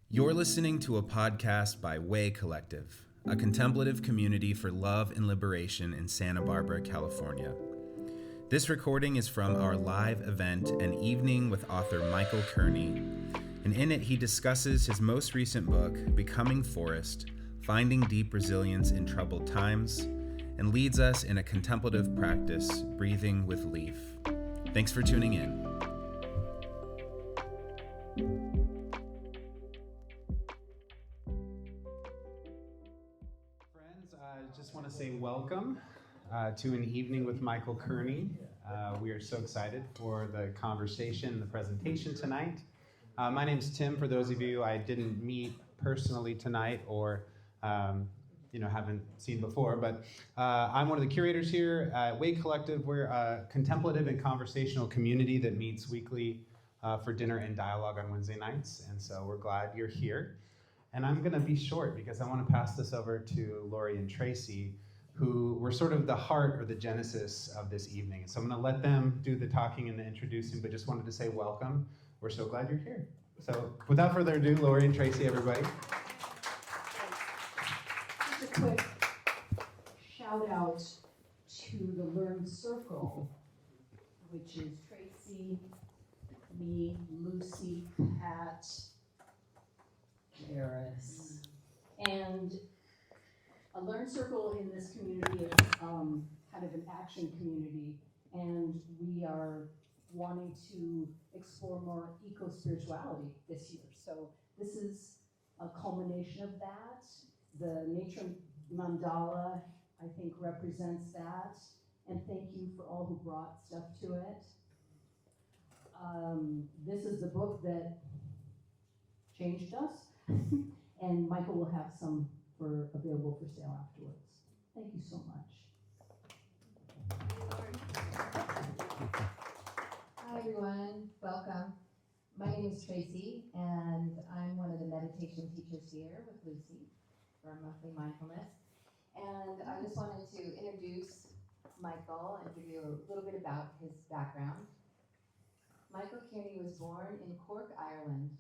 You're listening to a podcast by Way Collective, a contemplative community for love and liberation in Santa Barbara, California. This recording is from our live event, An Evening with author Michael Kearney, and in it he discusses his most recent book, Becoming Forest, Finding Deep Resilience in Troubled Times, and leads us in a contemplative practice, breathing with leaf. Thanks for tuning in. Just want to say welcome to An Evening with Michael Kearney. We are so excited for the conversation, the presentation tonight. My name's Tim, for those of you I didn't meet personally tonight or haven't seen before, but I'm one of the curators here at Way Collective. We're a contemplative and conversational community that meets weekly for dinner and dialogue on Wednesday nights, and so we're glad you're here. And I'm going to be short because I want to pass this over to Lori and Tracy, who were sort of the heart or the genesis of this evening. So I'm going to let them do the talking and the introducing, but just wanted to say welcome. We're so glad you're here. So without further ado, Lori and Tracy, everybody. Just a quick shout out to the Learn Circle, which is Tracy, me, Lucy, Pat, Eris. And a Learn Circle in this community is kind of an action community, and we are wanting to explore more eco-spirituality this year. So this is a culmination of that. The nature mandala, I think, represents that. And thank you for all who brought stuff to it. This is the book that changed us. And Michael will have some available for sale afterwards. Thank you so much. Hi everyone, welcome. My name is Tracy, and I'm one of the meditation teachers here with Lucy for monthly mindfulness. And I just wanted to introduce Michael and give you a little bit about his background. Michael Kearney was born in Cork, Ireland,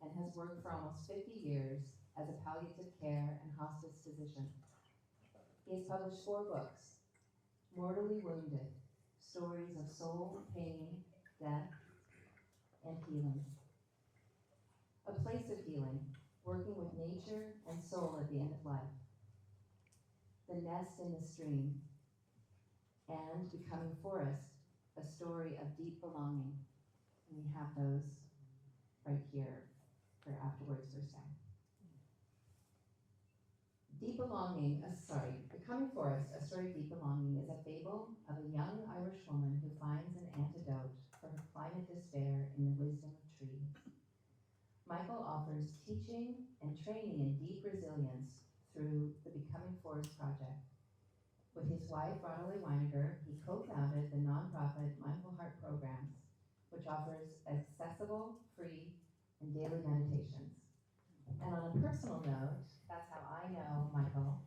and has worked for almost 50 years as a palliative care and hospice physician. He has published 4 books: Mortally Wounded, Stories of Soul, Pain, Death, and Healing. A Place of Healing, Working with Nature and Soul at the End of Life. The Nest in the Stream, and Becoming Forest, a story of deep belonging. And we have those right here for afterwards for Sam. Becoming Forest, a story of deep belonging, is a fable of a young Irish woman who finds an antidote for her climate despair in the wisdom of trees. Michael offers teaching and training in deep resilience through the Becoming Forest project. With his wife, Ronald Weiniger, he co-founded the nonprofit Mindful Heart Programs, which offers accessible, free, and daily meditations. And on a personal note, that's how I know Michael.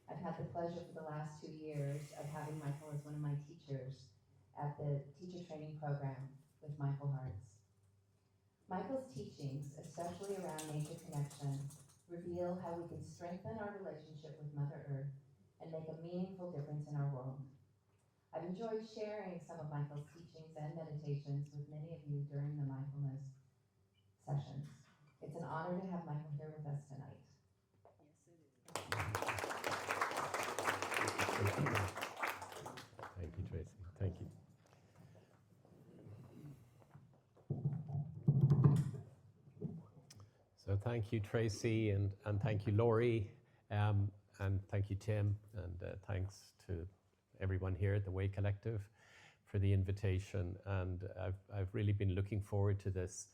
I've had the pleasure for the last 2 years of having Michael as one of my teachers at the teacher training program with Mindful Hearts. Michael's teachings, especially around nature connection, reveal how we can strengthen our relationship with Mother Earth and make a meaningful difference in our world. I've enjoyed sharing some of Michael's teachings and meditations with many of you during the mindfulness sessions. It's an honor to have Michael here with us tonight. Thank you, Tracy. Thank you. So thank you, Tracy, and thank you, Lori, and thank you, Tim, and thanks to everyone here at the Way Collective for the invitation. And I've really been looking forward to this.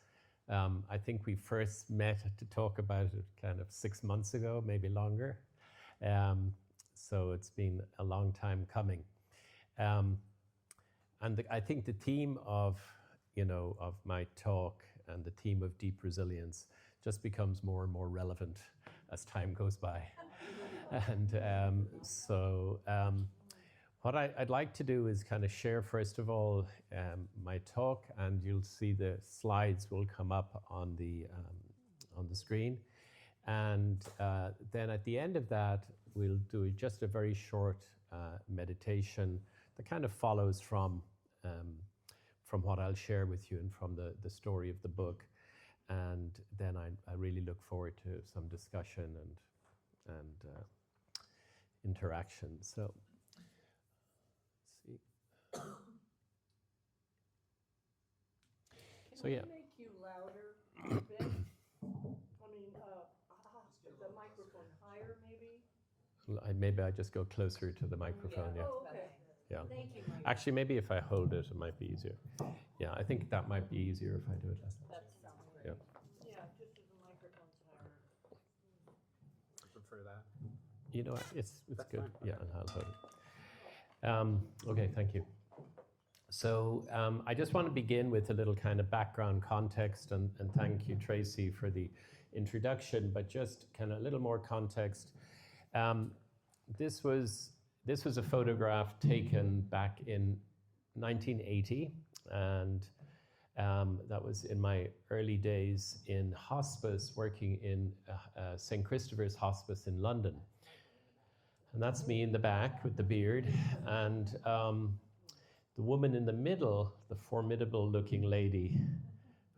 I think we first met to talk about it kind of 6 months ago, maybe longer. So it's been a long time coming. I think the theme of my talk and the theme of deep resilience just becomes more and more relevant as time goes by. And what I'd like to do is kind of share, first of all, my talk, and you'll see the slides will come up on the on the screen. And then at the end of that, we'll do just a very short meditation that kind of follows from what I'll share with you and from the story of the book. And then I really look forward to some discussion and interaction. So, let's see. Can we make you louder a bit? I mean, the microphone higher, maybe? Maybe I just go closer to the microphone, yeah. Oh, okay. Yeah. Thank you, Mike. Actually, maybe if I hold it, it might be easier. Yeah, I think that might be easier if I do it like that. That sounds Yeah. great. Yeah, just as the microphone's higher. I prefer that. You know what? It's That's good. fine. Yeah, and I'll hold it. Okay, thank you. So I just want to begin with a little kind of background context, and thank you, Tracy, for the introduction, but just kind of a little more context. This was a photograph taken back in 1980, and that was in my early days in hospice, working in St. Christopher's Hospice in London. And that's me in the back with the beard, and the woman in the middle, the formidable looking lady,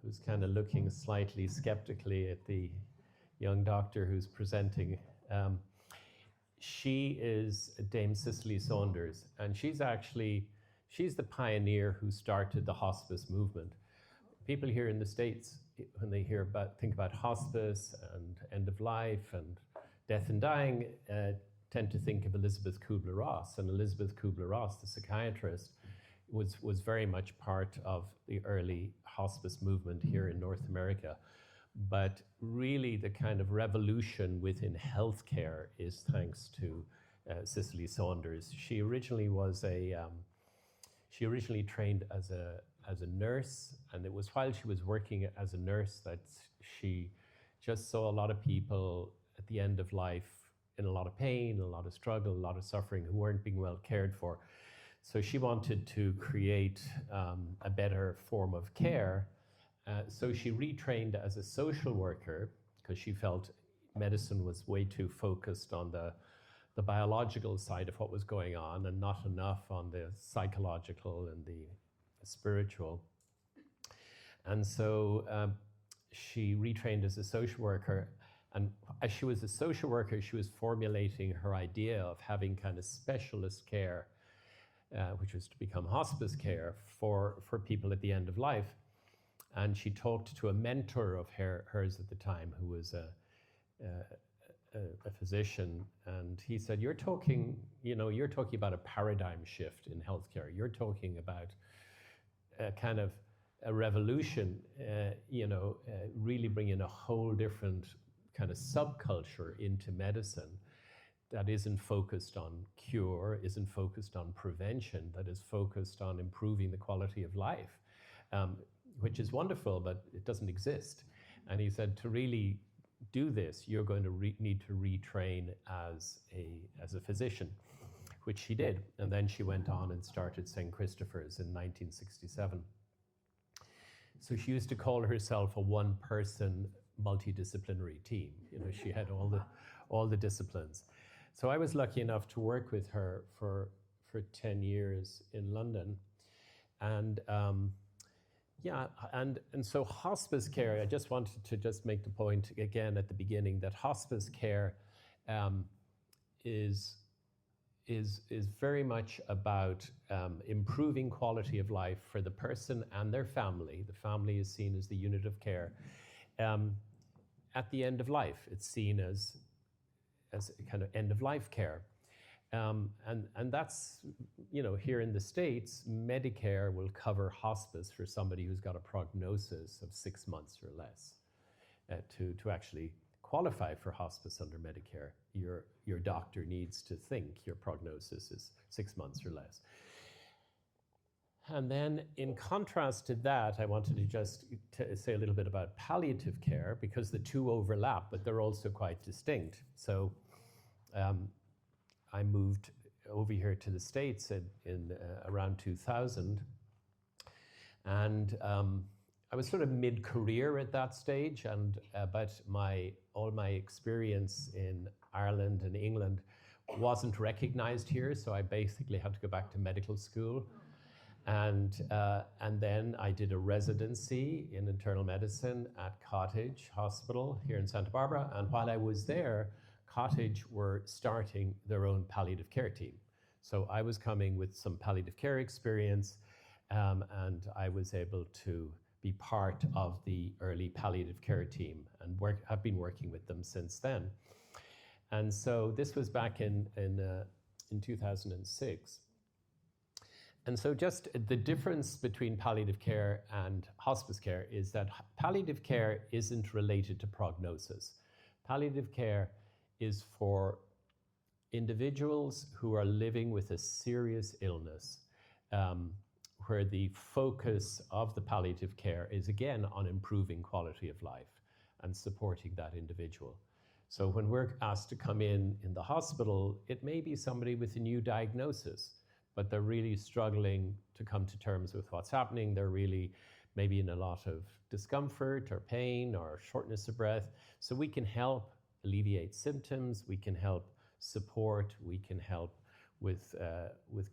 who's kind of looking slightly skeptically at the young doctor who's presenting. She is Dame Cicely Saunders, and she's the pioneer who started the hospice movement. People here in the States, when they think about hospice and end of life and death and dying, tend to think of Elizabeth Kubler-Ross. And Elizabeth Kubler-Ross, the psychiatrist, was very much part of the early hospice movement here in North America. But really the kind of revolution within healthcare is thanks to Cicely Saunders. She originally trained as a nurse, and it was while she was working as a nurse that she just saw a lot of people at the end of life in a lot of pain, a lot of struggle, a lot of suffering, who weren't being well cared for. So she wanted to create a better form of care. So she retrained as a social worker because she felt medicine was way too focused on the biological side of what was going on and not enough on the psychological and the spiritual. And so she retrained as a social worker. And as she was a social worker, she was formulating her idea of having kind of specialist care, which was to become hospice care for people at the end of life. And she talked to a mentor of hers at the time, who was a physician, and he said, "You're talking about a paradigm shift in healthcare. You're talking about a kind of a revolution, really bringing a whole different kind of subculture into medicine that isn't focused on cure, isn't focused on prevention, that is focused on improving the quality of life." Which is wonderful, but it doesn't exist. And he said, to really do this, you're going to need to retrain as a physician, which she did. And then she went on and started St. Christopher's in 1967. So she used to call herself a one-person multidisciplinary team. She had all the disciplines. So I was lucky enough to work with her for 10 years in London. And and so hospice care, I just wanted to just make the point again at the beginning that hospice care is very much about improving quality of life for the person and their family. The family is seen as the unit of care. At the end of life, it's seen as kind of end of life care. And that's, here in the States, Medicare will cover hospice for somebody who's got a prognosis of 6 months or less. To actually qualify for hospice under Medicare, your doctor needs to think your prognosis is 6 months or less. And then in contrast to that, I wanted to just say a little bit about palliative care, because the two overlap, but they're also quite distinct. So I moved over here to the States in around 2000, and I was sort of mid-career at that stage, but all my experience in Ireland and England wasn't recognized here, so I basically had to go back to medical school. And then I did a residency in internal medicine at Cottage Hospital here in Santa Barbara. And while I was there, Cottage were starting their own palliative care team. So I was coming with some palliative care experience, and I was able to be part of the early palliative care team and have been working with them since then. And so this was back in 2006. And so just the difference between palliative care and hospice care is that palliative care isn't related to prognosis. Palliative care is for individuals who are living with a serious illness, where the focus of the palliative care is again on improving quality of life and supporting that individual. So when we're asked to come in the hospital, it may be somebody with a new diagnosis, but they're really struggling to come to terms with what's happening. They're really maybe in a lot of discomfort or pain or shortness of breath. So we can help alleviate symptoms, we can help support, we can help with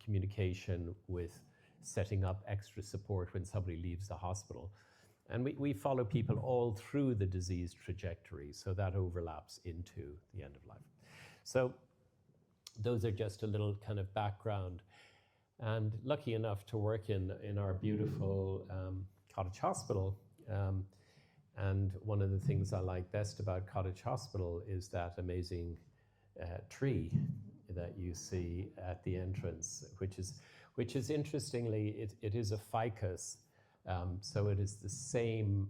communication, with setting up extra support when somebody leaves the hospital. And we follow people all through the disease trajectory, so that overlaps into the end of life. So those are just a little kind of background. And lucky enough to work in our beautiful Cottage Hospital. And one of the things I like best about Cottage Hospital is that amazing tree that you see at the entrance, which is interestingly, it is a ficus. So it is the same,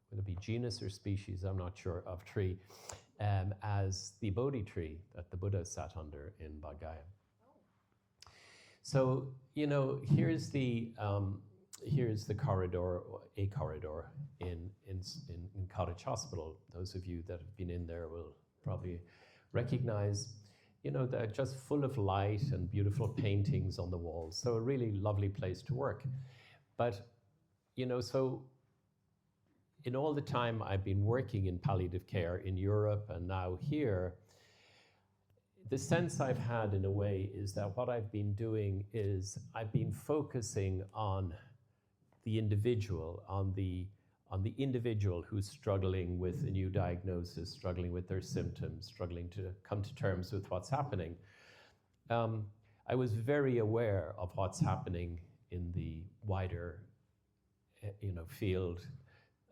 would it be genus or species, I'm not sure, of tree, as the Bodhi tree that the Buddha sat under in Bodh Gaya. So, you know, here's the corridor, a corridor in Cottage Hospital. Those of you that have been in there will probably recognize, you know, they're just full of light and beautiful paintings on the walls. So a really lovely place to work. But, you know, so in all the time I've been working in palliative care in Europe and now here, the sense I've had in a way is that what I've been doing is I've been focusing on the individual, on the individual who's struggling with a new diagnosis, struggling with their symptoms, struggling to come to terms with what's happening. I was very aware of what's happening in the wider, field,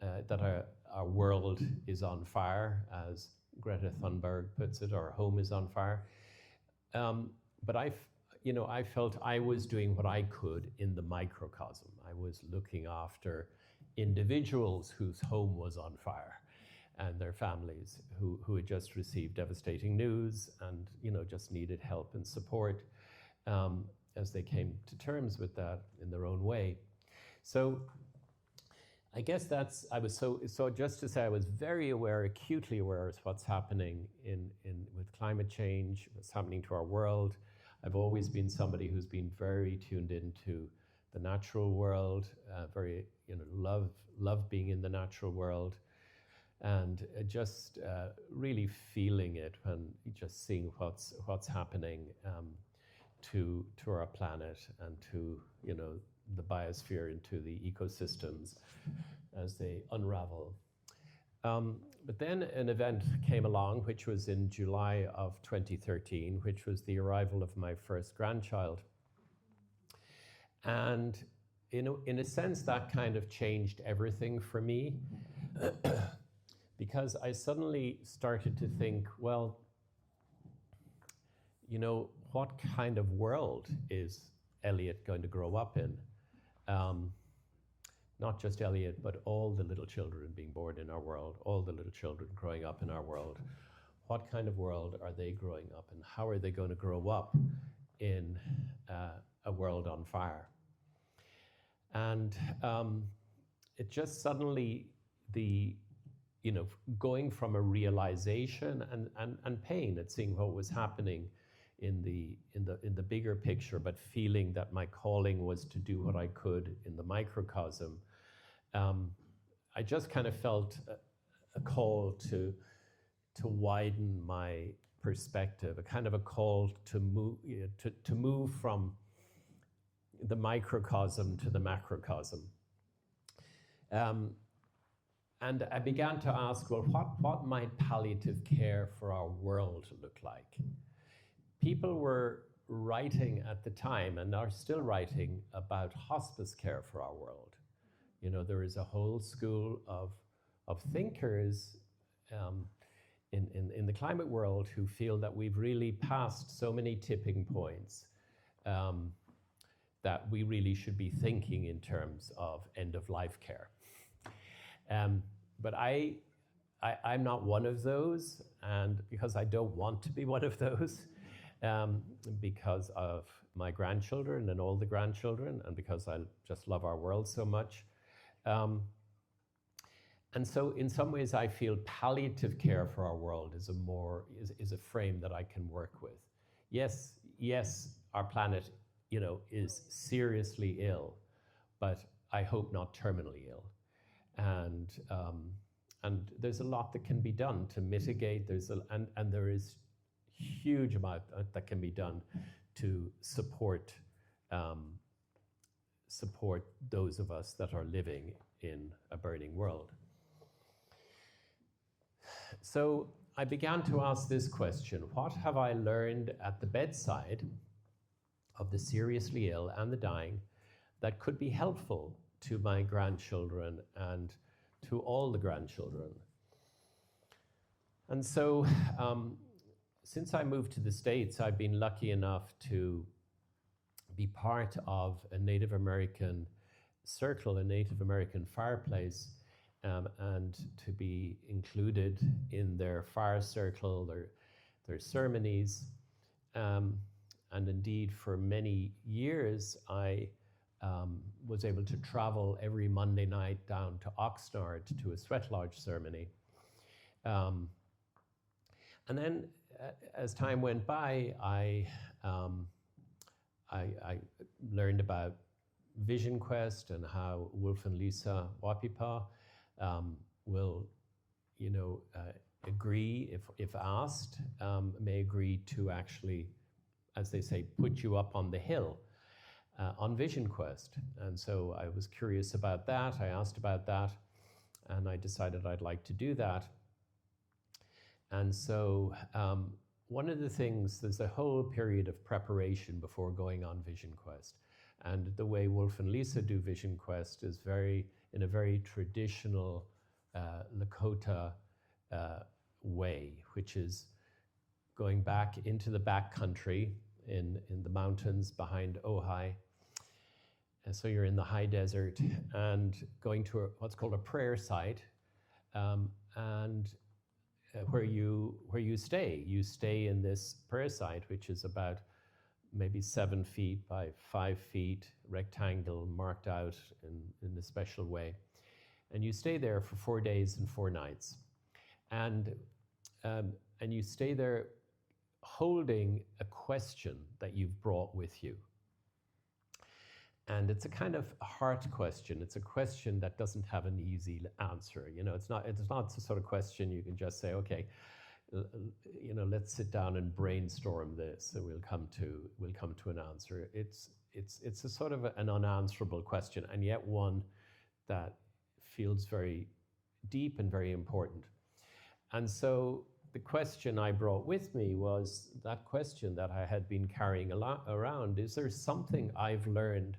that our world is on fire, as Greta Thunberg puts it, our home is on fire. But I felt I was doing what I could in the microcosm. I was looking after individuals whose home was on fire and their families who had just received devastating news and, you know, just needed help and support as they came to terms with that in their own way. So I guess I was just to say I was very aware, acutely aware of what's happening with climate change, what's happening to our world. I've always been somebody who's been very tuned into the natural world, very, love being in the natural world, and just really feeling it when just seeing what's happening to our planet and to, the biosphere, into the ecosystems as they unravel. But then an event came along, which was in July of 2013, which was the arrival of my first grandchild. And in a sense, that kind of changed everything for me because I suddenly started to think, well, what kind of world is Elliot going to grow up in? Not just Elliot, but all the little children being born in our world, all the little children growing up in our world. What kind of world are they growing up in? How are they going to grow up in a world on fire? And it just suddenly, going from a realization and pain at seeing what was happening in the bigger picture, but feeling that my calling was to do what I could in the microcosm. I just kind of felt a call to widen my perspective, a kind of a call to move from the microcosm to the macrocosm. And I began to ask, well, what might palliative care for our world look like? People were writing at the time, and are still writing, about hospice care for our world. You know, there is a whole school of thinkers in the climate world who feel that we've really passed so many tipping points that we really should be thinking in terms of end-of-life care. But I'm not one of those, and because I don't want to be one of those, because of my grandchildren and all the grandchildren, and because I just love our world so much. And so in some ways I feel palliative care for our world is a frame that I can work with. Yes, our planet, you know, is seriously ill, but I hope not terminally ill. And there's a lot that can be done to mitigate. And there is huge amount that can be done to support those of us that are living in a burning world. So I began to ask this question: what have I learned at the bedside of the seriously ill and the dying that could be helpful to my grandchildren and to all the grandchildren? And so since I moved to the States, I've been lucky enough to be part of a Native American circle, a Native American fireplace, and to be included in their fire circle, their ceremonies. And indeed, for many years, I was able to travel every Monday night down to Oxnard to a sweat lodge ceremony. And then as time went by, I learned about Vision Quest and how Wolf and Lisa Wapipa will, you know, agree, if asked, may agree to actually, as they say, put you up on the hill on Vision Quest. And so I was curious about that. I asked about that, and I decided I'd like to do that. And so one of the things, there's a whole period of preparation before going on Vision Quest. And the way Wolf and Lisa do Vision Quest is in a very traditional Lakota way, which is going back into the back country in the mountains behind Ojai. And so you're in the high desert and going to what's called a prayer site, and where you stay. You stay in this prayer site, which is about maybe 7 feet by 5 feet, rectangle marked out in a special way. And you stay there for 4 days and 4 nights. And you stay there holding a question that you've brought with you. And it's a kind of heart question. It's a question that doesn't have an easy answer. You know, it's not the sort of question you can just say, okay, you know, let's sit down and brainstorm this, and we'll come to an answer. It's a sort of an unanswerable question, and yet one that feels very deep and very important. And so the question I brought with me was that question that I had been carrying around. Is there something I've learned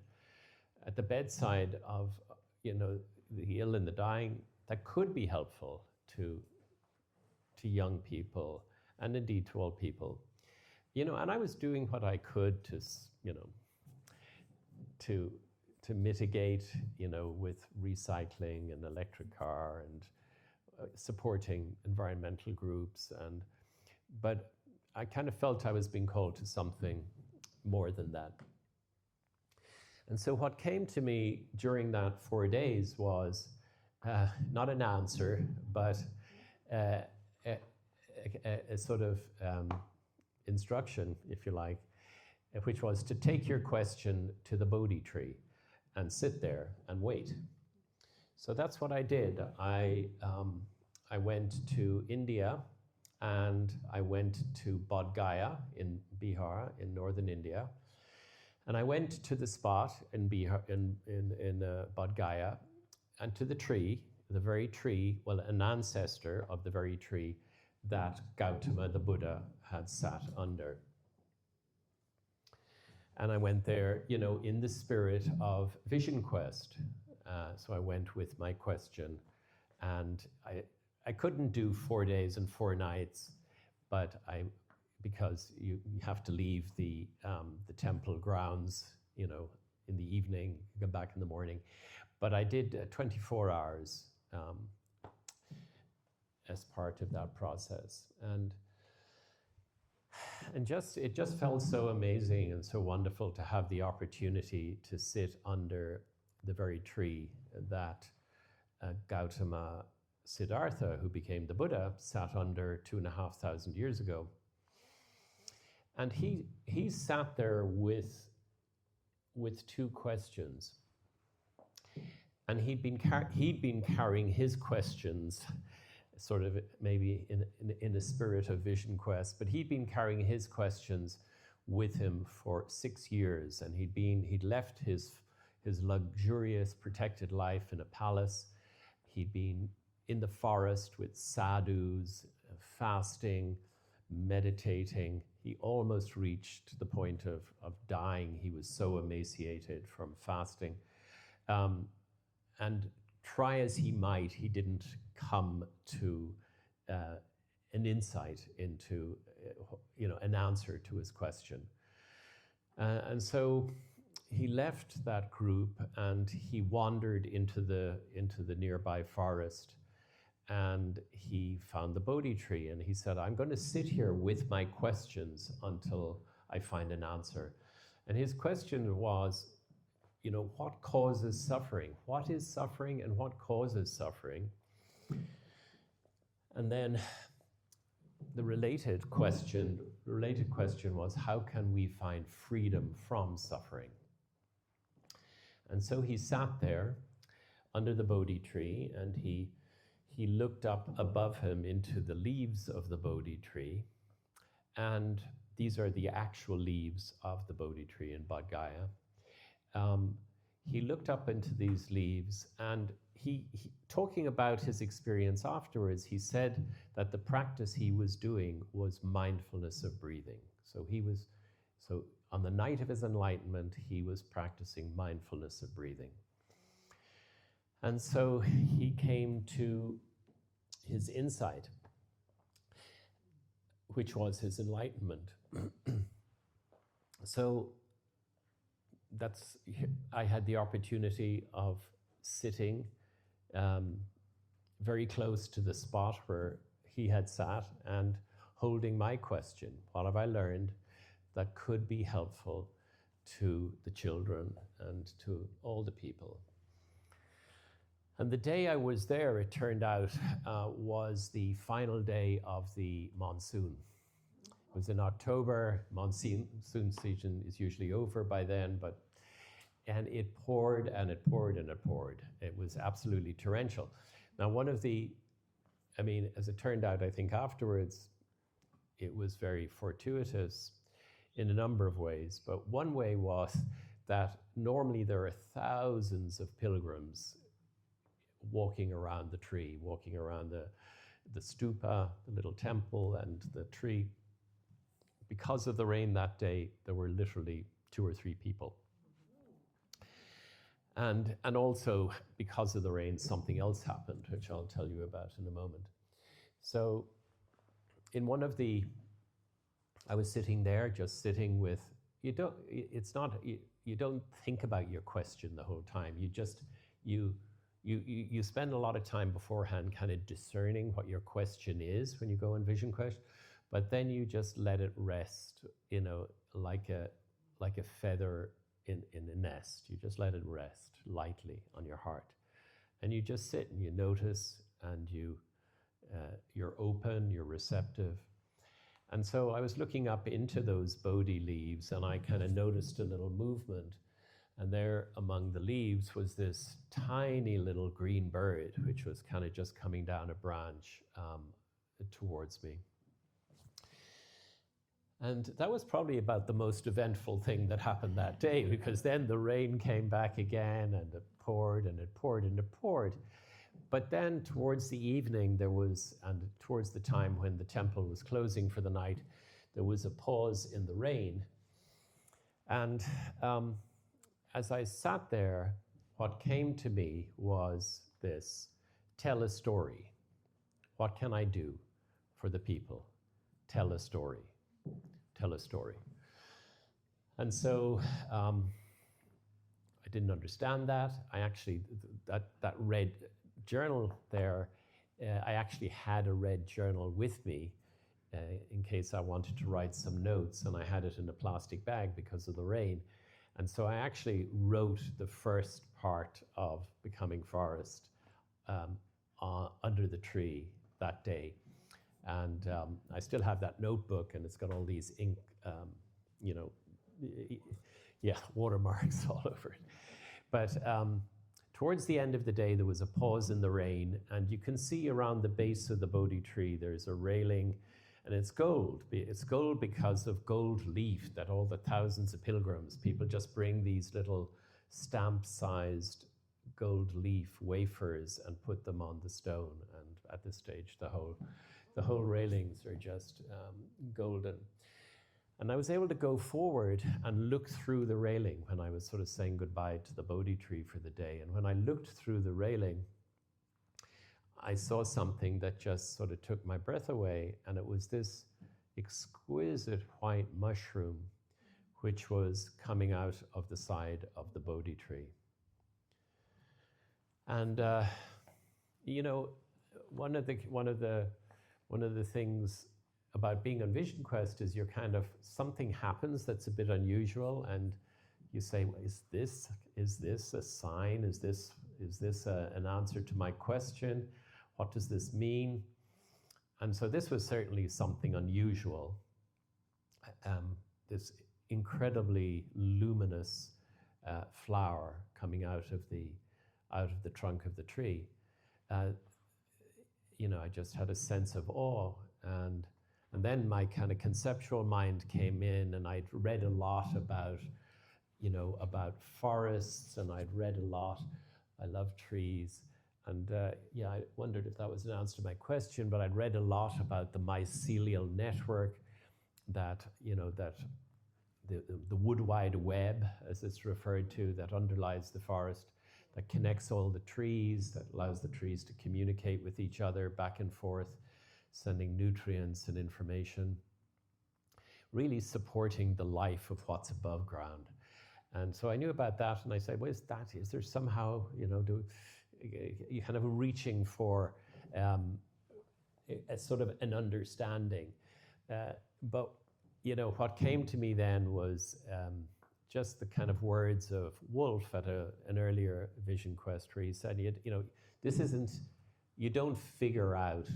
at the bedside of, you know, the ill and the dying that could be helpful to young people, and indeed to all people? You know, and I was doing what I could to, you know, to mitigate, you know, with recycling and electric car and supporting environmental groups, but I kind of felt I was being called to something more than that. And so what came to me during that 4 days was not an answer, but a sort of instruction, if you like, which was to take your question to the Bodhi tree and sit there and wait. So that's what I did. I went to India, and I went to Bodh Gaya in Bihar, in northern India. And I went to the spot in Bihar, in Bodh Gaya, and to the tree, the very tree, well, an ancestor of the very tree that Gautama the Buddha had sat under. And I went there, you know, in the spirit of Vision Quest. So I went with my question, and I couldn't do 4 days and 4 nights, but because you have to leave the temple grounds, you know, in the evening, come back in the morning. But I did 24 hours as part of that process, and it just felt so amazing and so wonderful to have the opportunity to sit under the very tree that Gautama Siddhartha, who became the Buddha, sat under 2,500 years ago. And he sat there with 2 questions. And he'd been carrying his questions, sort of maybe in a spirit of Vision Quest, but he'd been carrying his questions with him for 6 years, and he'd left his luxurious protected life in a palace. He'd been in the forest with sadhus, fasting, meditating. He almost reached the point of dying. He was so emaciated from fasting. And try as he might, he didn't come to an insight into, an answer to his question. And so he left that group and he wandered into the nearby forest, and he found the Bodhi tree, and he said, I'm going to sit here with my questions until I find an answer. And his question was, what causes suffering? What is suffering and what causes suffering? And then the related question was, how can we find freedom from suffering? And so he sat there under the Bodhi tree, and he looked up above him into the leaves of the Bodhi tree. And these are the actual leaves of the Bodhi tree in Bodh Gaya. He looked up into these leaves, and he talking about his experience afterwards, he said that the practice he was doing was mindfulness of breathing. So on the night of his enlightenment, he was practicing mindfulness of breathing. And so he came to his insight, which was his enlightenment. So I had the opportunity of sitting very close to the spot where he had sat and holding my question. What have I learned that could be helpful to the children and to all the people? And the day I was there, it turned out, was the final day of the monsoon. It was in October. Monsoon season is usually over by then, and it poured and it poured and it poured. It was absolutely torrential. Now, as it turned out, I think afterwards, it was very fortuitous in a number of ways. But one way was that normally there are thousands of pilgrims walking around the tree, walking around the stupa, the little temple, and the tree. Because of the rain that day, there were literally 2 or 3 people. And also, because of the rain, something else happened, which I'll tell you about in a moment. So in I was sitting there, just sitting with, you don't think about your question the whole time. You spend a lot of time beforehand kind of discerning what your question is when you go on Vision Quest, but then you just let it rest, like a feather in a nest. You just let it rest lightly on your heart. And you just sit and you notice, and you're open, you're receptive. And so I was looking up into those Bodhi leaves, and I kind of noticed a little movement. And there among the leaves was this tiny little green bird, which was kind of just coming down a branch towards me. And that was probably about the most eventful thing that happened that day, because then the rain came back again, and it poured and it poured and it poured. But then towards the evening and towards the time when the temple was closing for the night, there was a pause in the rain. And as I sat there, what came to me was this: tell a story. What can I do for the people? Tell a story. Tell a story. And so I didn't understand that. I actually, that red journal there, I actually had a red journal with me in case I wanted to write some notes, and I had it in a plastic bag because of the rain. And so I actually wrote the first part of Becoming Forest under the tree that day. And I still have that notebook, and it's got all these ink, watermarks all over it. But towards the end of the day, there was a pause in the rain, and you can see around the base of the Bodhi tree, there's a railing, and it's gold. It's gold because of gold leaf that all the thousands of pilgrims, people just bring these little stamp-sized gold leaf wafers and put them on the stone. And at this stage, the whole railings are just golden. And I was able to go forward and look through the railing when I was sort of saying goodbye to the Bodhi tree for the day. And when I looked through the railing, I saw something that just sort of took my breath away. And it was this exquisite white mushroom, which was coming out of the side of the Bodhi tree. And, one of the things about being on Vision Quest is something happens that's a bit unusual, and you say, well, is this a sign? Is this an answer to my question? What does this mean? And so this was certainly something unusual. This incredibly luminous flower coming out of the trunk of the tree. I just had a sense of awe, and then my kind of conceptual mind came in, and I'd read a lot about forests, and I'd read a lot. I love trees, and I wondered if that was an answer to my question, but I'd read a lot about the mycelial network that the wood wide web, as it's referred to, that underlies the forest, that connects all the trees, that allows the trees to communicate with each other back and forth, sending nutrients and information, really supporting the life of what's above ground. And so I knew about that, and I said, what is that? Is there somehow, you kind of reaching for a sort of an understanding. But what came to me then was just the kind of words of Wolf at an earlier Vision Quest, where he said, you don't figure out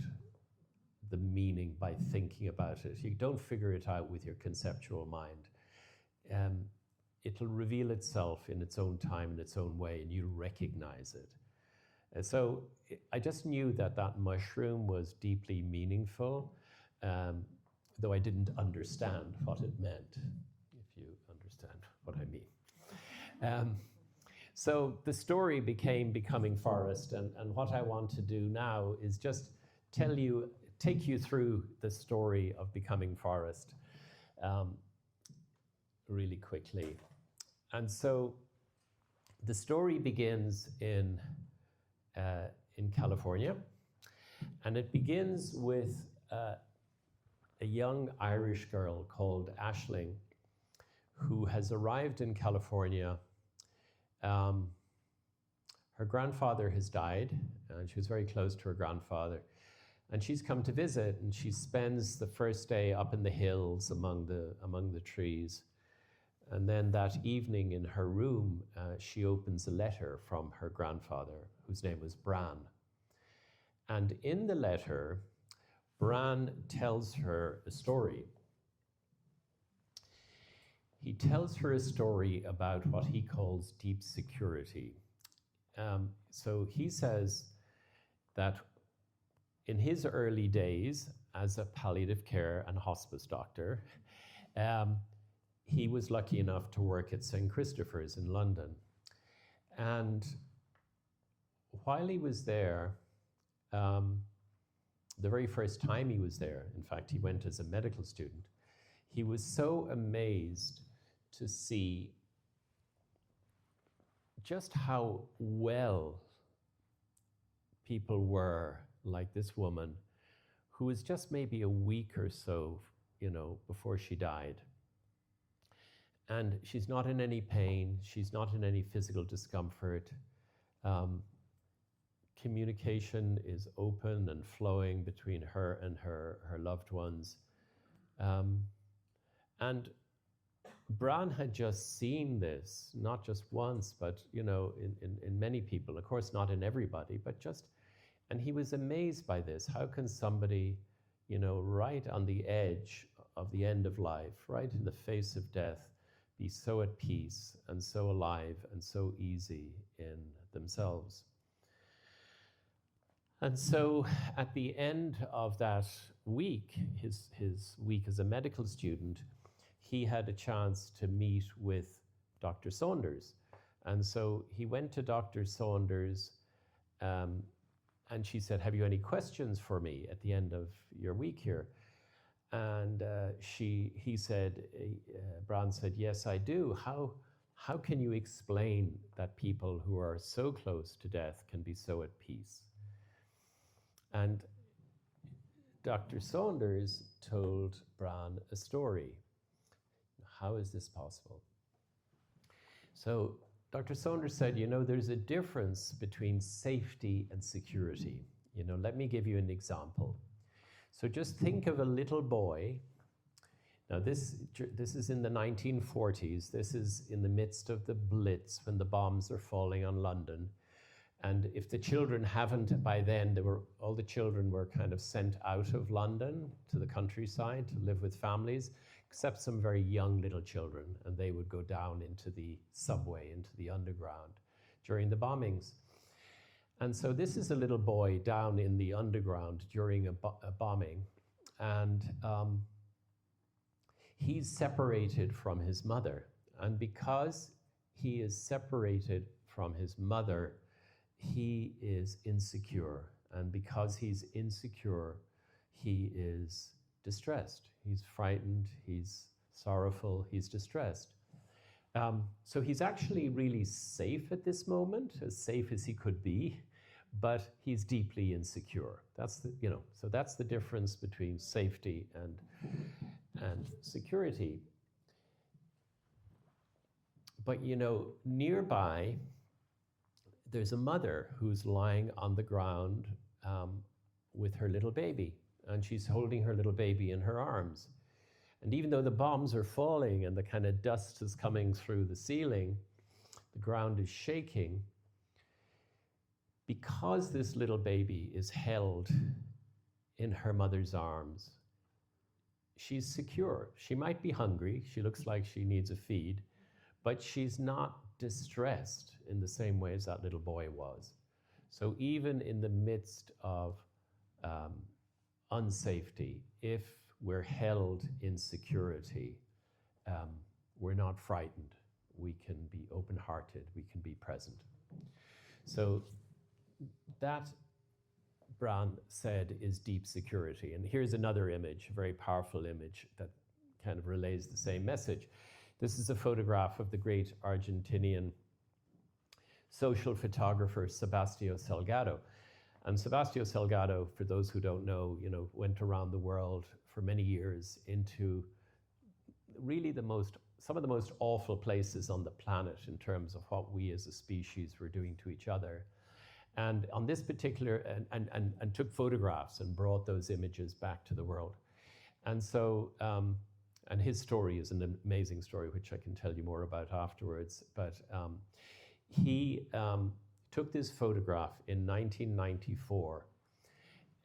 the meaning by thinking about it. You don't figure it out with your conceptual mind. It'll reveal itself in its own time, in its own way, and you'll recognize it. And so I just knew that mushroom was deeply meaningful, though I didn't understand what it meant, if you understand what I mean. So the story became Becoming Forest, and what I want to do now is just take you through the story of Becoming Forest really quickly. And so the story begins in California, and it begins with a young Irish girl called Aisling, who has arrived in California. Her grandfather has died, and she was very close to her grandfather. And she's come to visit, and she spends the first day up in the hills among the trees. And then that evening in her room, she opens a letter from her grandfather, whose name was Bran. And in the letter, Bran tells her a story. He tells her a story about what he calls deep security. So he says that in his early days as a palliative care and hospice doctor, he was lucky enough to work at St. Christopher's in London. And while he was there, the very first time he was there, in fact, he went as a medical student, he was so amazed to see just how well people were, like this woman, who was just maybe a week or so, before she died. And she's not in any pain, she's not in any physical discomfort. Communication is open and flowing between her and her loved ones. And Bran had just seen this, not just once, but in many people. Of course, not in everybody, but and he was amazed by this. How can somebody, right on the edge of the end of life, right in the face of death, be so at peace and so alive and so easy in themselves? And so at the end of that week, his week as a medical student, he had a chance to meet with Dr. Saunders. And so he went to Dr. Saunders, and she said, "Have you any questions for me at the end of your week here?" And Bran said, "Yes, I do. How can you explain that people who are so close to death can be so at peace?" And Dr. Saunders told Bran a story. How is this possible? So Dr. Saunders said, there's a difference between safety and security. Let me give you an example. So just think of a little boy. Now this is in the 1940s. This is in the midst of the Blitz, when the bombs are falling on London. And if the children haven't, by then, all the children were kind of sent out of London to the countryside to live with families, except some very young little children, and they would go down into the subway, into the underground during the bombings. And so this is a little boy down in the underground during a bombing, and he's separated from his mother. And because he is separated from his mother, he is insecure. And because he's insecure, he is distressed. He's frightened, he's sorrowful, he's distressed. So he's actually really safe at this moment, as safe as he could be, but he's deeply insecure. That's the difference between safety and security. But nearby, there's a mother who's lying on the ground with her little baby, and she's holding her little baby in her arms. And even though the bombs are falling and the kind of dust is coming through the ceiling, the ground is shaking, because this little baby is held in her mother's arms, she's secure. She might be hungry, she looks like she needs a feed, but she's not distressed in the same way as that little boy was. So even in the midst of unsafety, if we're held in security, we're not frightened. We can be open-hearted, we can be present. So that, Bran said, is deep security. And here's another image, a very powerful image that kind of relays the same message. This is a photograph of the great Argentinian social photographer Sebastião Salgado. And Sebastião Salgado, for those who don't know, went around the world for many years into really some of the most awful places on the planet in terms of what we as a species were doing to each other. And on this particular, and took photographs and brought those images back to the world. And so, and his story is an amazing story, which I can tell you more about afterwards. But he took this photograph in 1994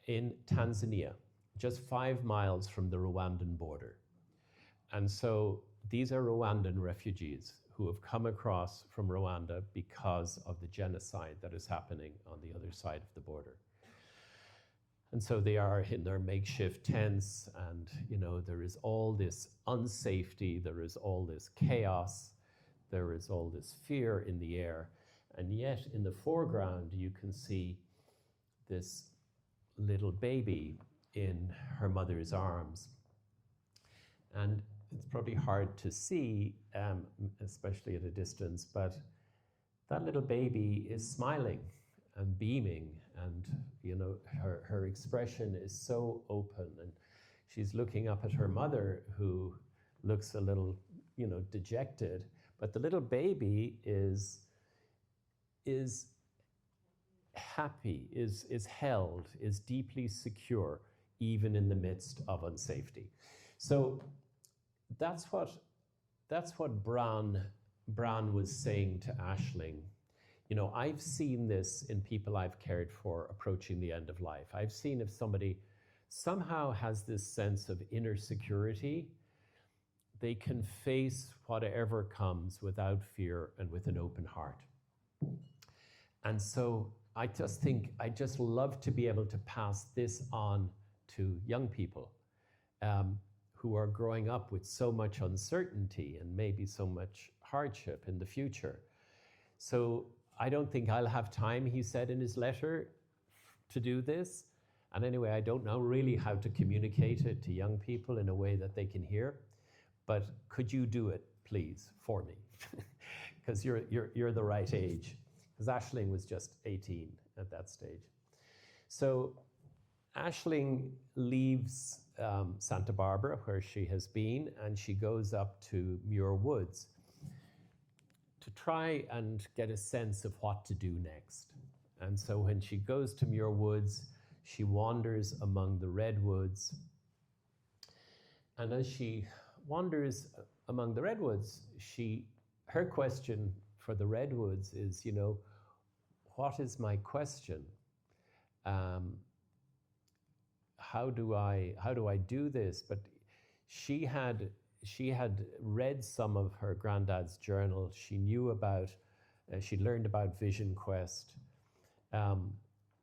in Tanzania. just 5 miles from the Rwandan border. And so these are Rwandan refugees who have come across from Rwanda because of the genocide that is happening on the other side of the border. And so they are in their makeshift tents, and there is all this unsafety, there is all this chaos, there is all this fear in the air. And yet in the foreground, you can see this little baby in her mother's arms. And it's probably hard to see, especially at a distance, but that little baby is smiling and beaming, and her expression is so open, and she's looking up at her mother, who looks a little dejected, but the little baby is happy, is held, is deeply secure, even in the midst of unsafety. So that's what Bran was saying to Aisling. I've seen this in people I've cared for approaching the end of life. I've seen if somebody somehow has this sense of inner security, they can face whatever comes without fear and with an open heart. And so I just love to be able to pass this on to young people who are growing up with so much uncertainty and maybe so much hardship in the future. So I don't think I'll have time, he said in his letter, to do this. And anyway, I don't know really how to communicate it to young people in a way that they can hear. But could you do it, please, for me? Because you're the right age. Because Aisling was just 18 at that stage. So Aisling leaves Santa Barbara, where she has been, and she goes up to Muir Woods to try and get a sense of what to do next. And so when she goes to Muir Woods, she wanders among the redwoods. And as she wanders among the redwoods, her question for the redwoods is, what is my question? How do I do this? But she had read some of her granddad's journal. She knew about, she learned about Vision Quest.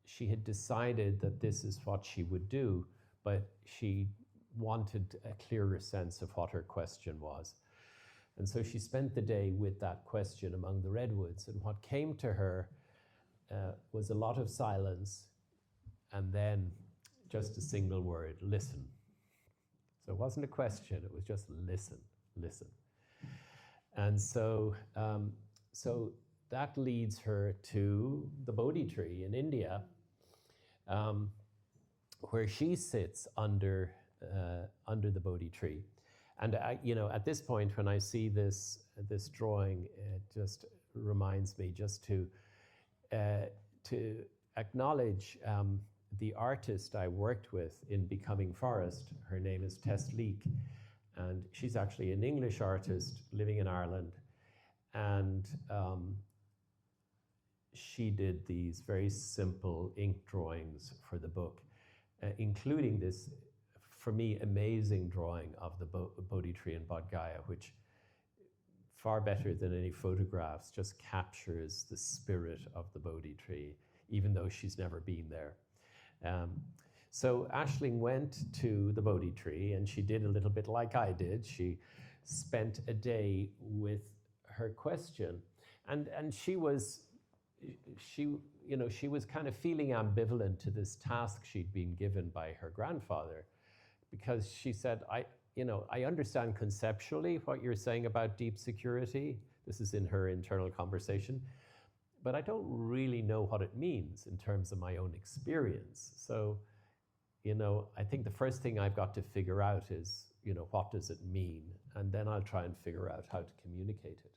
She had decided that this is what she would do, but she wanted a clearer sense of what her question was. And so she spent the day with that question among the redwoods, and what came to her was a lot of silence, and then just a single word: listen. So it wasn't a question, it was just listen, listen. And so, so that leads her to the Bodhi tree in India, where she sits under the Bodhi tree. And at this point, when I see this drawing, it just reminds me just to acknowledge the artist I worked with in Becoming Forest. Her name is Tess Leake, and she's actually an English artist living in Ireland. And she did these very simple ink drawings for the book, including this, for me, amazing drawing of the Bodhi tree in Bodh Gaya, which, far better than any photographs, just captures the spirit of the Bodhi tree, even though she's never been there. So Aisling went to the Bodhi tree, and she did a little bit like I did. She spent a day with her question, and she was kind of feeling ambivalent to this task she'd been given by her grandfather, because she said, I understand conceptually what you're saying about deep security. This is in her internal conversation. But I don't really know what it means in terms of my own experience. So, I think the first thing I've got to figure out is, what does it mean? And then I'll try and figure out how to communicate it.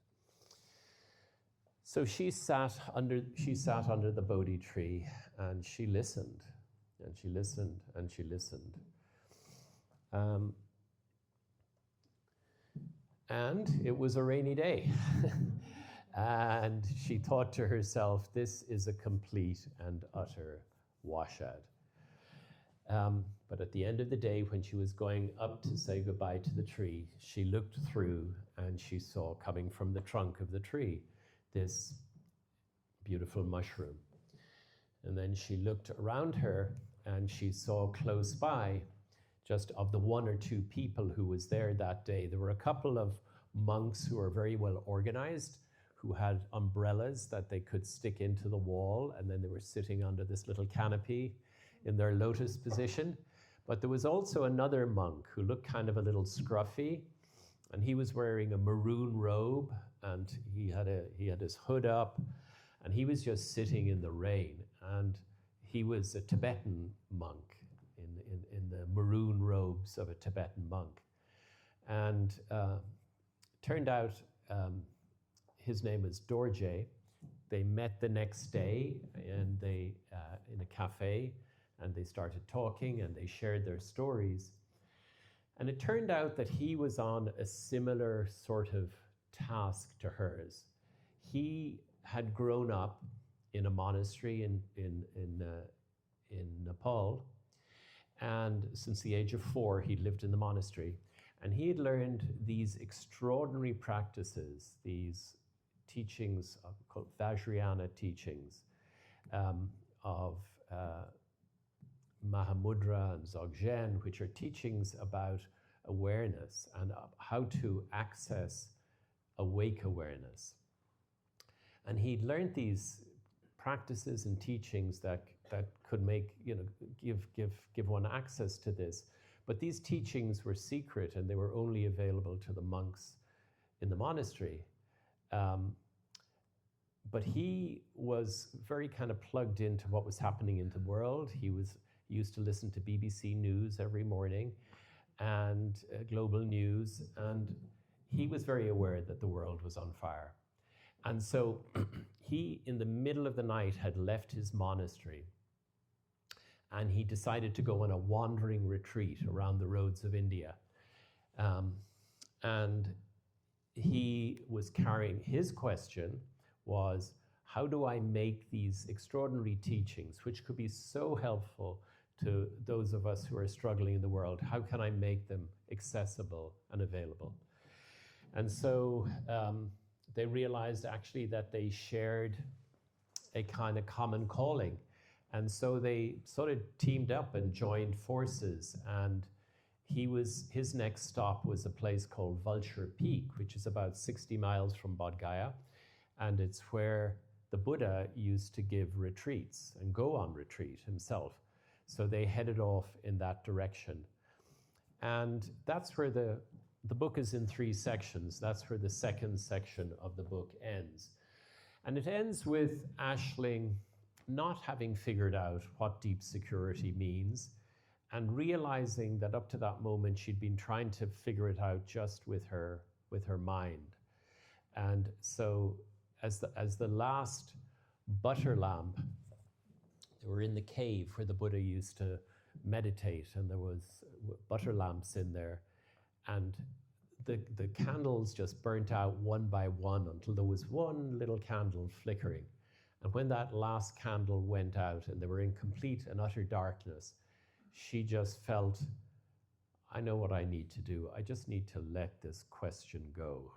So she sat under the Bodhi tree, and she listened, and she listened, and she listened. And it was a rainy day. And she thought to herself, this is a complete and utter washout. But at the end of the day, when she was going up to say goodbye to the tree, she looked through and she saw coming from the trunk of the tree this beautiful mushroom. And then she looked around her and she saw close by, just of the one or two people who was there that day, there were a couple of monks who were very well organized, who had umbrellas that they could stick into the wall, and then they were sitting under this little canopy in their lotus position. But there was also another monk who looked kind of a little scruffy, and he was wearing a maroon robe, and he had his hood up, and he was just sitting in the rain. And he was a Tibetan monk in the maroon robes of a Tibetan monk. And turned out his name was Dorje. They met the next day and they in a cafe, and they started talking and they shared their stories. And it turned out that he was on a similar sort of task to hers. He had grown up in a monastery in Nepal, and since the age of 4, he'd lived in the monastery, and he had learned these extraordinary practices, these teachings called Vajrayana teachings of Mahamudra and Dzogchen, which are teachings about awareness and how to access awake awareness. And he'd learned these practices and teachings that could make, give one access to this. But these teachings were secret, and they were only available to the monks in the monastery. But he was very kind of plugged into what was happening in the world. He used to listen to BBC News every morning and global news, and he was very aware that the world was on fire. And so he, in the middle of the night, had left his monastery, and he decided to go on a wandering retreat around the roads of India. And he was carrying, his question was, how do I make these extraordinary teachings, which could be so helpful to those of us who are struggling in the world, how can I make them accessible and available? And so they realized actually that they shared a kind of common calling. And so they sort of teamed up and joined forces. And his next stop was a place called Vulture Peak, which is about 60 miles from Bodh Gaya. And it's where the Buddha used to give retreats and go on retreat himself. So they headed off in that direction. And that's where the book is in 3 sections. That's where the second section of the book ends. And it ends with Aisling not having figured out what deep security means, and realizing that up to that moment she'd been trying to figure it out just with her mind. And so as the last butter lamp, they were in the cave where the Buddha used to meditate, and there was butter lamps in there, and the candles just burnt out one by one until there was one little candle flickering. And when that last candle went out and they were in complete and utter darkness, she just felt, I know what I need to do. I just need to let this question go.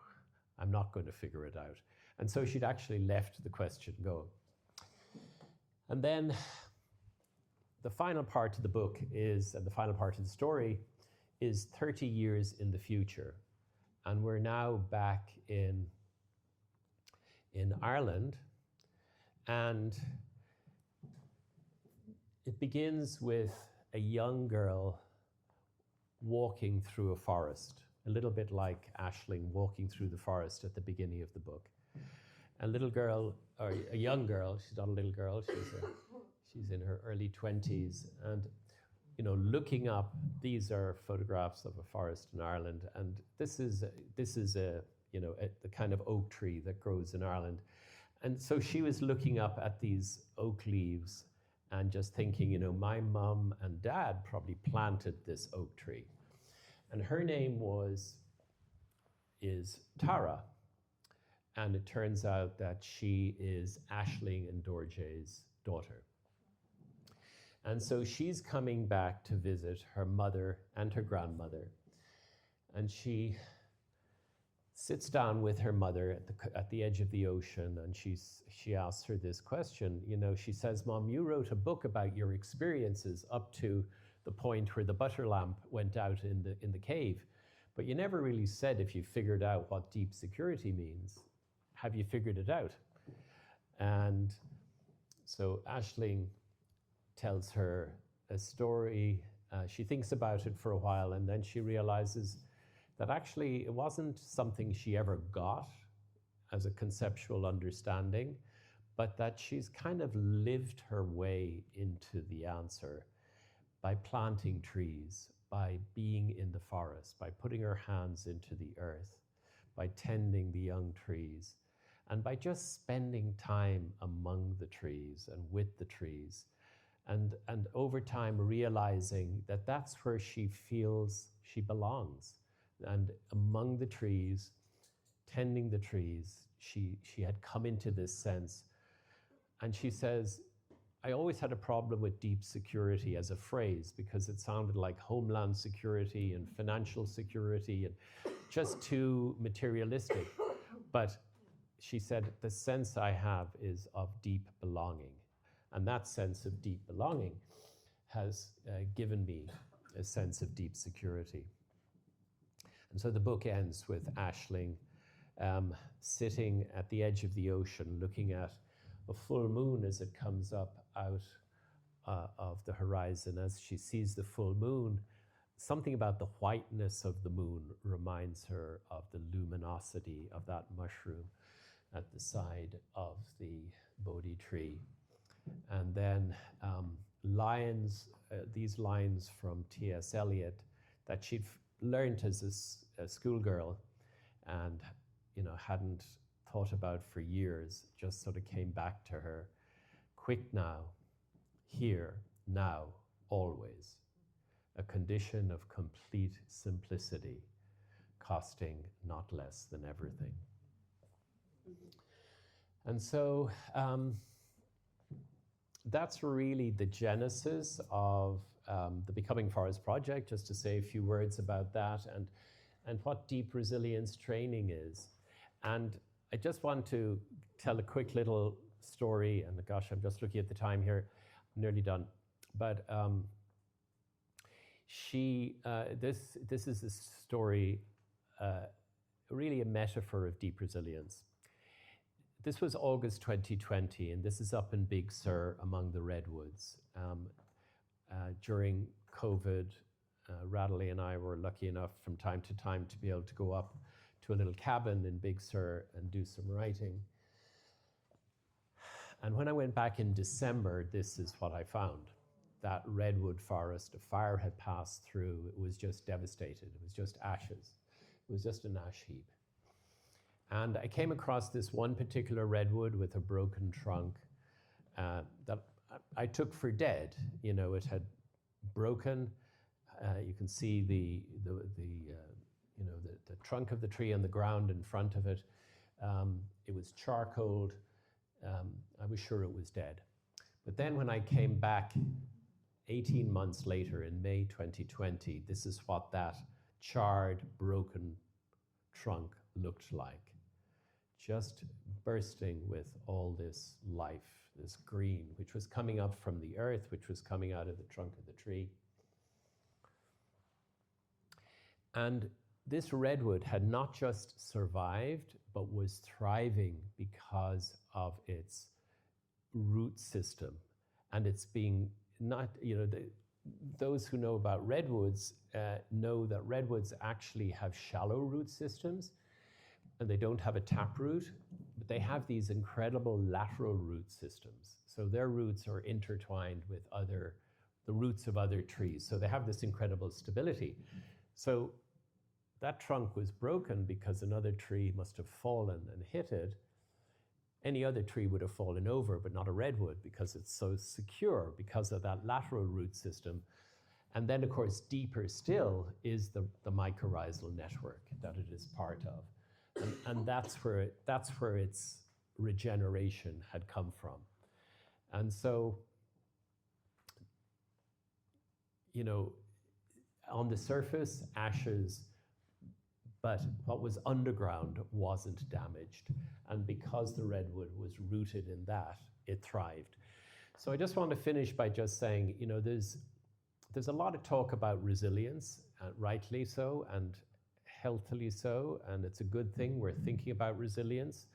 I'm not going to figure it out. And so she'd actually left the question go. And then the final part of the book is, and the final part of the story, is 30 years in the future. And we're now back in Ireland. And it begins with a young girl walking through a forest, a little bit like Aisling walking through the forest at the beginning of the book. A little girl, or a young girl, she's not a little girl, she's in her early 20s, and looking up, these are photographs of a forest in Ireland, and this is the kind of oak tree that grows in Ireland. And so she was looking up at these oak leaves and just thinking, my mum and dad probably planted this oak tree. And her name is Tara. And it turns out that she is Aisling and Dorje's daughter. And so she's coming back to visit her mother and her grandmother. And she sits down with her mother at the edge of the ocean, and she asks her this question. You know, she says, "Mom, you wrote a book about your experiences up to the point where the butter lamp went out in the cave, but you never really said if you figured out what deep security means. Have you figured it out?" And so Aisling tells her a story. She thinks about it for a while, and then she realizes that actually it wasn't something she ever got as a conceptual understanding, but that she's kind of lived her way into the answer by planting trees, by being in the forest, by putting her hands into the earth, by tending the young trees, and by just spending time among the trees and with the trees, and over time realizing that that's where she feels she belongs. And among the trees, tending the trees, she had come into this sense. And she says, "I always had a problem with deep security as a phrase because it sounded like homeland security and financial security and just too materialistic. But," she said, "the sense I have is of deep belonging. And that sense of deep belonging has given me a sense of deep security." And so the book ends with Aisling sitting at the edge of the ocean, looking at a full moon as it comes up out of the horizon. As she sees the full moon, something about the whiteness of the moon reminds her of the luminosity of that mushroom at the side of the Bodhi tree. And then these lines from T.S. Eliot that she'd learned as a schoolgirl and, you know, hadn't thought about for years, just sort of came back to her. "Quick now, here, now, always. A condition of complete simplicity, costing not less than everything." And so that's really the genesis of the Becoming Forest Project, just to say a few words about that and what deep resilience training is. And I just want to tell a quick little story, and gosh, I'm just looking at the time here, I'm nearly done. But this is a story, really a metaphor of deep resilience. This was August 2020, and this is up in Big Sur among the redwoods. During COVID, Radley and I were lucky enough from time to time to be able to go up to a little cabin in Big Sur and do some writing. And when I went back in December, this is what I found. That redwood forest, a fire had passed through. It was just devastated. It was just ashes. It was just an ash heap. And I came across this one particular redwood with a broken trunk that I took for dead. You know, it had broken. You can see the trunk of the tree on the ground in front of it. It was charcoaled. I was sure it was dead. But then when I came back 18 months later in May 2020, this is what that charred, broken trunk looked like. Just bursting with all this life, this green, which was coming up from the earth, which was coming out of the trunk of the tree. And this redwood had not just survived, but was thriving because of its root system. And it's being not, those who know about redwoods know that redwoods actually have shallow root systems, and they don't have a taproot, but they have these incredible lateral root systems. So their roots are intertwined with the roots of other trees. So they have this incredible stability. So that trunk was broken because another tree must have fallen and hit it. Any other tree would have fallen over, but not a redwood, because it's so secure because of that lateral root system. And then, of course, deeper still is the mycorrhizal network that it is part of. And that's where its regeneration had come from. And so you know, on the surface, ashes, but what was underground wasn't damaged. And because the redwood was rooted in that, it thrived. So I just want to finish by just saying, you know, there's a lot of talk about resilience, rightly so, and healthily so, and it's a good thing we're thinking about resilience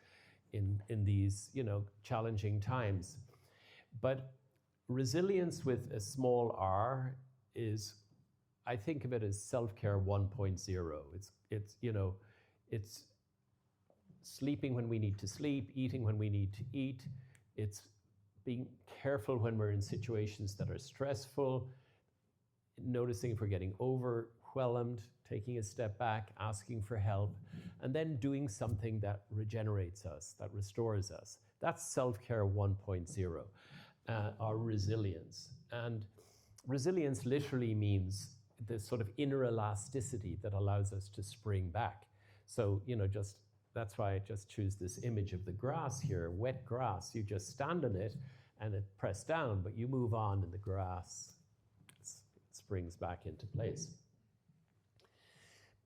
in these, you know, challenging times. But resilience with a small r is, I think of it as self-care 1.0. It's you know, it's sleeping when we need to sleep, eating when we need to eat. It's being careful when we're in situations that are stressful, noticing if we're getting overwhelmed, taking a step back, asking for help, and then doing something that regenerates us, that restores us. That's self-care 1.0, our resilience. And resilience literally means this sort of inner elasticity that allows us to spring back. So, you know, that's why I just choose this image of the grass here, wet grass. You just stand on it and it pressed down, but you move on and the grass springs back into place.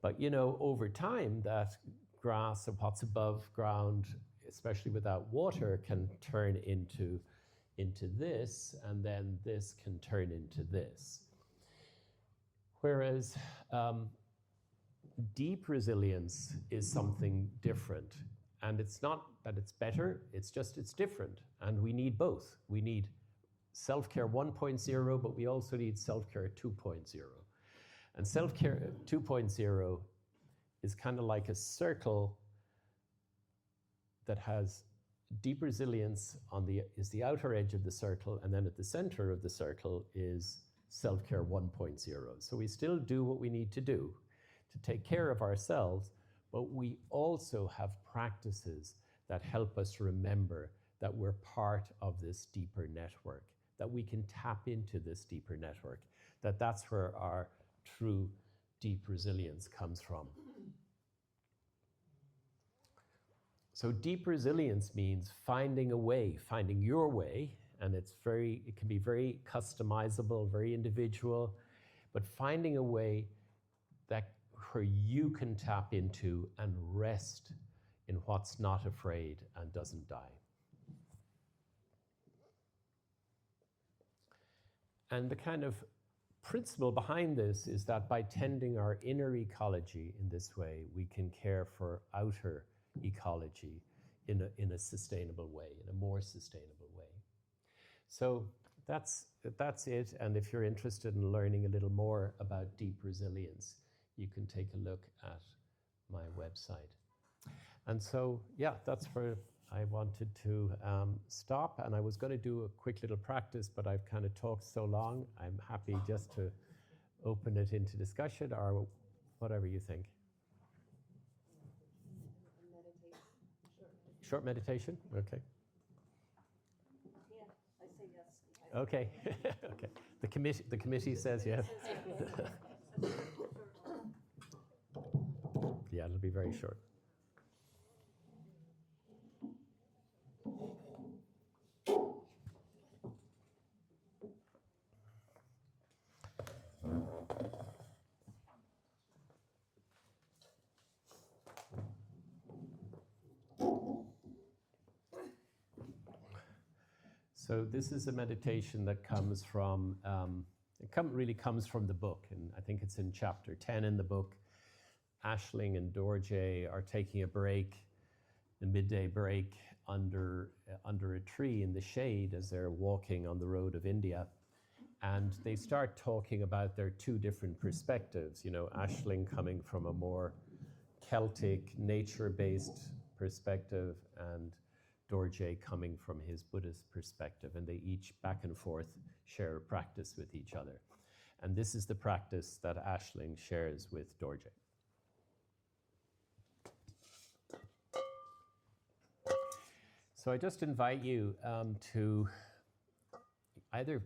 But, you know, over time, that grass or what's above ground, especially without water, can turn into this, and then this can turn into this. Whereas deep resilience is something different. And it's not that it's better, it's just it's different. And we need both. We need self-care 1.0, but we also need self-care 2.0. And self-care 2.0 is kind of like a circle that has deep resilience is the outer edge of the circle, and then at the center of the circle is self-care 1.0. So we still do what we need to do to take care of ourselves, but we also have practices that help us remember that we're part of this deeper network, that we can tap into this deeper network, that's where our true deep resilience comes from. So deep resilience means finding a way, finding your way, and it can be very customizable, very individual, but finding a way where you can tap into and rest in what's not afraid and doesn't die. And the kind of principle behind this is that by tending our inner ecology in this way, we can care for outer ecology in a sustainable way, in a more sustainable way. So that's it. And if you're interested in learning a little more about deep resilience, you can take a look at my website. And so, yeah, that's where I wanted to stop. And I was going to do a quick little practice, but I've kind of talked so long, I'm happy just to open it into discussion or whatever you think. Short meditation? Okay. Yeah, I say yes. Okay. Okay. The committee says yes. Yeah, it'll be very short. So this is a meditation that comes from, really comes from the book, and I think it's in chapter 10 in the book. Aisling and Dorje are taking a break, the midday break, under a tree in the shade as they're walking on the road of India. And they start talking about their two different perspectives. You know, Aisling coming from a more Celtic, nature-based perspective, and Dorje coming from his Buddhist perspective, and they each back and forth share a practice with each other. And this is the practice that Aisling shares with Dorje. So I just invite you to either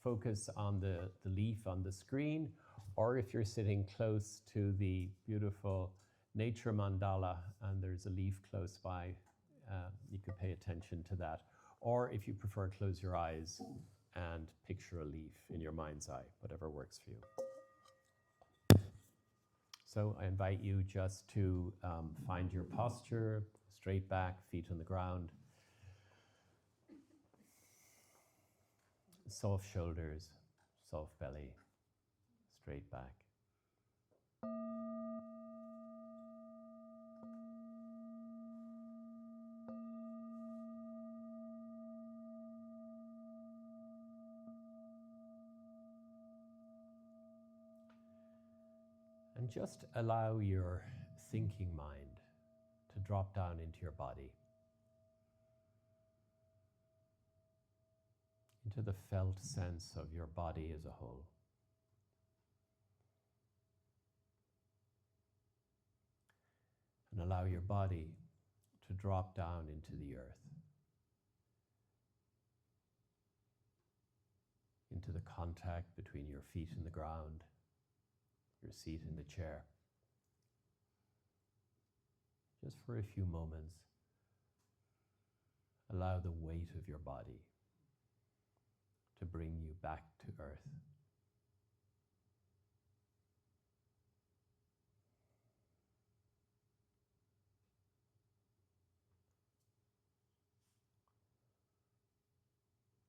focus on the leaf on the screen, or if you're sitting close to the beautiful nature mandala and there's a leaf close by, you could pay attention to that. Or if you prefer, close your eyes and picture a leaf in your mind's eye, whatever works for you. So I invite you just to find your posture, straight back, feet on the ground, soft shoulders, soft belly, straight back. And just allow your thinking mind to drop down into your body, into the felt sense of your body as a whole. And allow your body to drop down into the earth, into the contact between your feet and the ground, your seat in the chair. Just for a few moments, allow the weight of your body to bring you back to earth.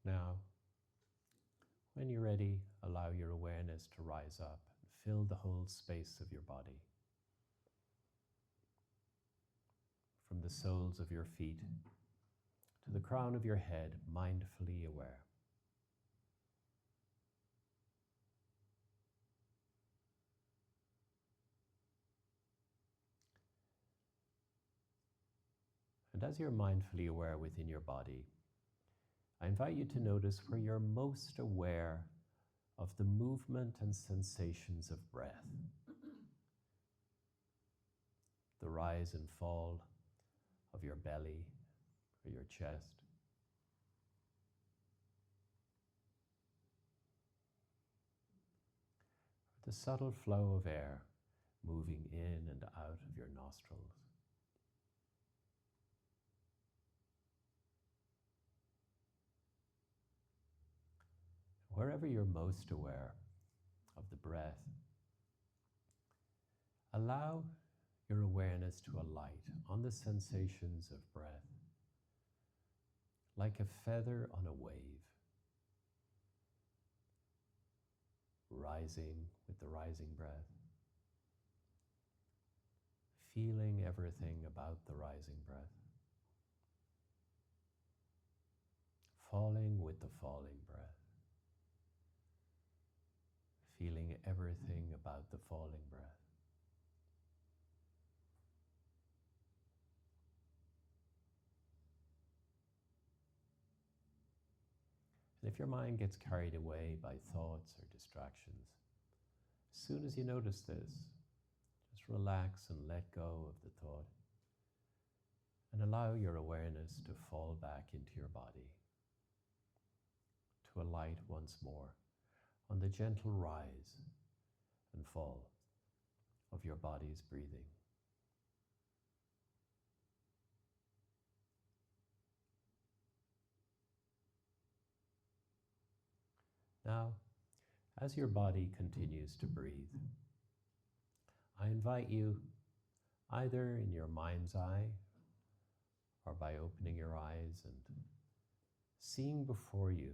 Now, when you're ready, allow your awareness to rise up and fill the whole space of your body. From the soles of your feet to the crown of your head, mindfully aware. And as you're mindfully aware within your body, I invite you to notice where you're most aware of the movement and sensations of breath. The rise and fall of your belly or your chest. The subtle flow of air moving in and out of your nostrils. Wherever you're most aware of the breath, allow your awareness to alight on the sensations of breath, like a feather on a wave, rising with the rising breath, feeling everything about the rising breath, falling with the falling breath, feeling everything about the falling breath. And if your mind gets carried away by thoughts or distractions, as soon as you notice this, just relax and let go of the thought and allow your awareness to fall back into your body, to alight once more on the gentle rise and fall of your body's breathing. Now, as your body continues to breathe, I invite you, either in your mind's eye or by opening your eyes and seeing before you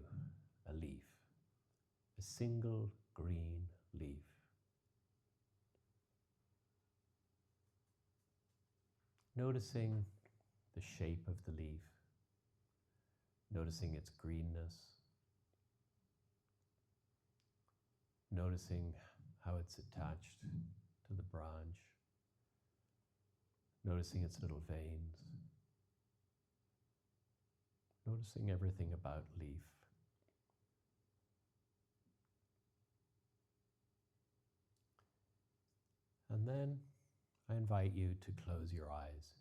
a leaf, a single green leaf. Noticing the shape of the leaf, noticing its greenness, noticing how it's attached to the branch, noticing its little veins, noticing everything about leaf. And then I invite you to close your eyes,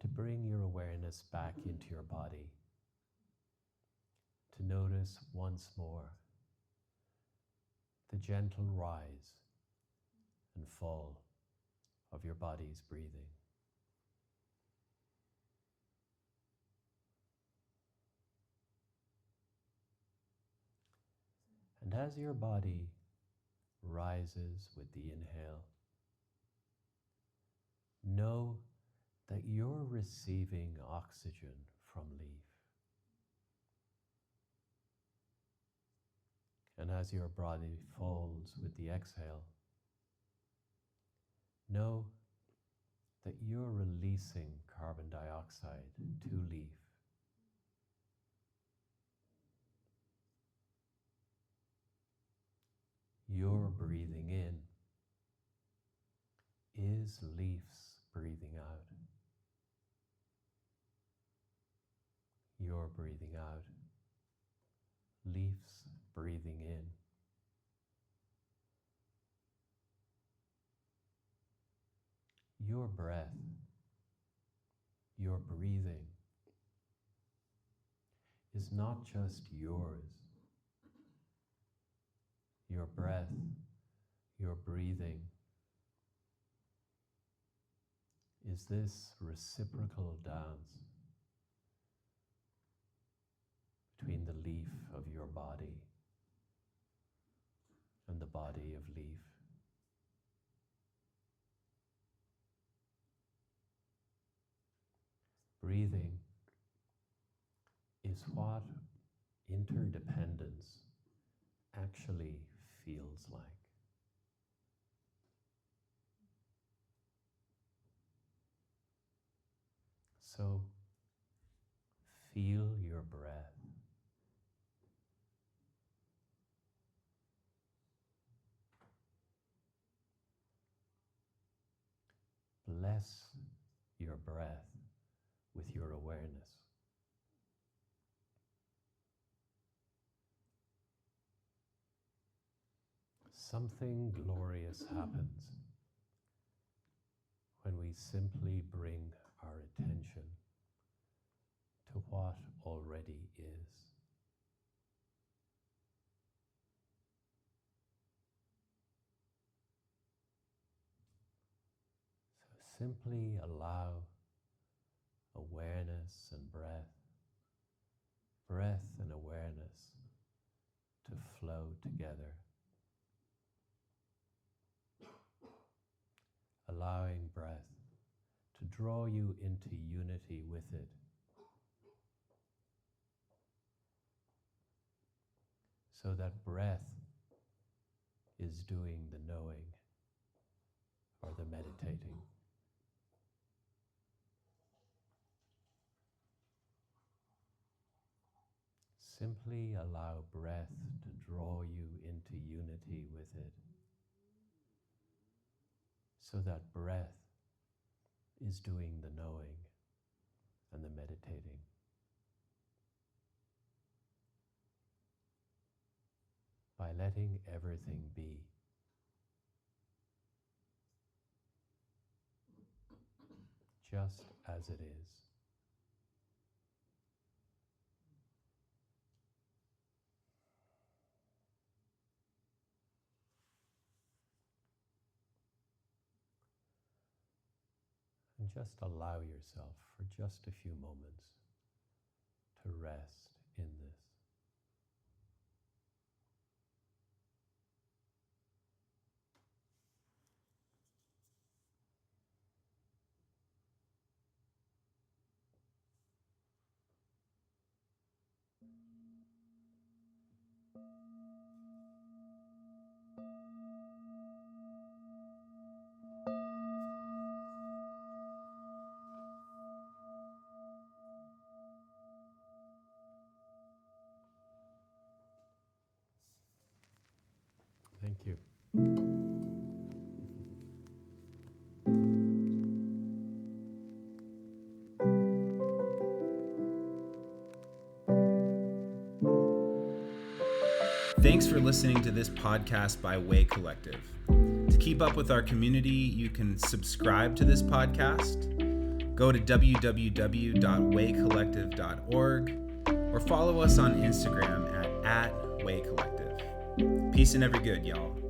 to bring your awareness back into your body, to notice once more the gentle rise and fall of your body's breathing. as your body rises with the inhale, know that you're receiving oxygen from leaf. And as your body folds with the exhale, know that you're releasing carbon dioxide to leaf. Your breathing in is leaf's breathing out. Your breathing out, leaf's breathing in. Your breath, your breathing is not just yours. Your breath, your breathing is this reciprocal dance between the leaf of your body and the body of leaf. Breathing is what interdependence actually feels like. So feel your breath. Bless your breath with your awareness. Something glorious happens when we simply bring our attention to what already is. So simply allow awareness and breath and awareness to flow together. Allowing breath to draw you into unity with it. So that breath is doing the knowing or the meditating. Simply allow breath to draw you into unity with it, so that breath is doing the knowing and the meditating. By letting everything be. Just as it is. And just allow yourself for just a few moments to rest in this. Thank you. Thanks for listening to this podcast by Way Collective. To keep up with our community, you can subscribe to this podcast, go to www.waycollective.org, or follow us on Instagram at @waycollective. Peace and every good, y'all.